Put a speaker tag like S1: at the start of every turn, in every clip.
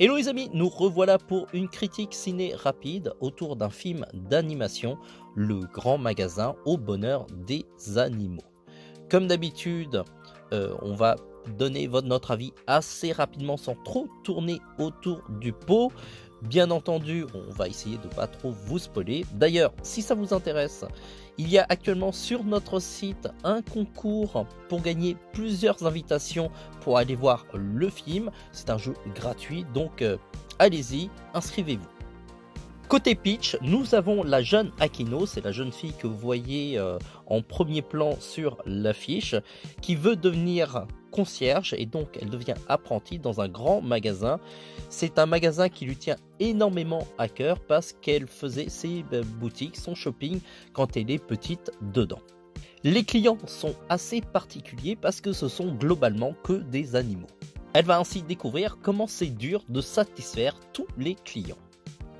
S1: Hello les amis, nous revoilà pour une critique ciné rapide autour d'un film d'animation, Le Grand Magasin au bonheur des animaux. Comme d'habitude, on va donner notre avis assez rapidement sans trop tourner autour du pot. Bien entendu, on va essayer de pas trop vous spoiler. D'ailleurs, si ça vous intéresse, il y a actuellement sur notre site un concours pour gagner plusieurs invitations pour aller voir le film. C'est un jeu gratuit, donc allez-y, inscrivez-vous. Côté pitch, nous avons la jeune Akino, c'est la jeune fille que vous voyez en premier plan sur l'affiche, qui veut devenir concierge et donc elle devient apprentie dans un grand magasin. C'est un magasin qui lui tient énormément à cœur parce qu'elle faisait ses boutiques, son shopping quand elle est petite dedans. Les clients sont assez particuliers parce que ce sont globalement que des animaux. Elle va ainsi découvrir comment c'est dur de satisfaire tous les clients.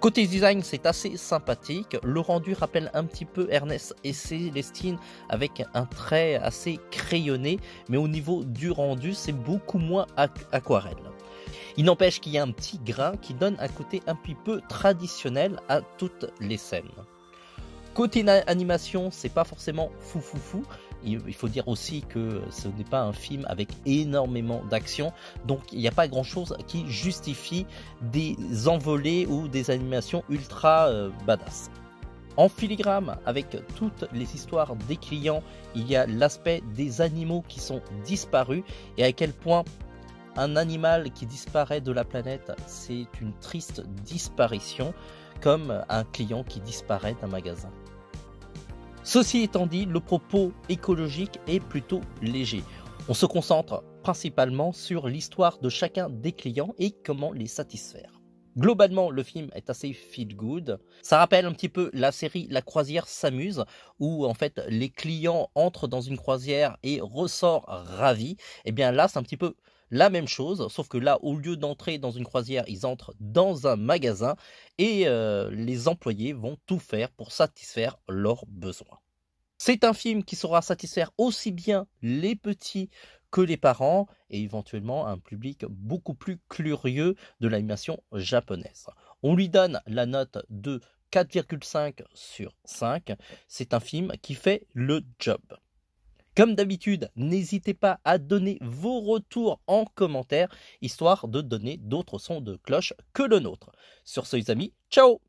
S1: Côté design, c'est assez sympathique. Le rendu rappelle un petit peu Ernest et Célestine avec un trait assez crayonné, mais au niveau du rendu, c'est beaucoup moins aquarelle. Il n'empêche qu'il y a un petit grain qui donne un côté un petit peu traditionnel à toutes les scènes. Côté animation, c'est pas forcément fou. Il faut dire aussi que ce n'est pas un film avec énormément d'action, donc il n'y a pas grand chose qui justifie des envolées ou des animations ultra badass. En filigrane, avec toutes les histoires des clients, il y a l'aspect des animaux qui sont disparus et à quel point un animal qui disparaît de la planète, c'est une triste disparition, comme un client qui disparaît d'un magasin. Ceci étant dit, le propos écologique est plutôt léger. On se concentre principalement sur l'histoire de chacun des clients et comment les satisfaire. Globalement, le film est assez feel good. Ça rappelle un petit peu la série La Croisière s'amuse, où en fait les clients entrent dans une croisière et ressortent ravis. Et bien là, c'est un petit peu la même chose, sauf que là, au lieu d'entrer dans une croisière, ils entrent dans un magasin et les employés vont tout faire pour satisfaire leurs besoins. C'est un film qui saura satisfaire aussi bien les petits que les parents et éventuellement un public beaucoup plus curieux de l'animation japonaise. On lui donne la note de 4,5 sur 5. C'est un film qui fait le job. Comme d'habitude, n'hésitez pas à donner vos retours en commentaire, histoire de donner d'autres sons de cloche que le nôtre. Sur ce les amis, ciao!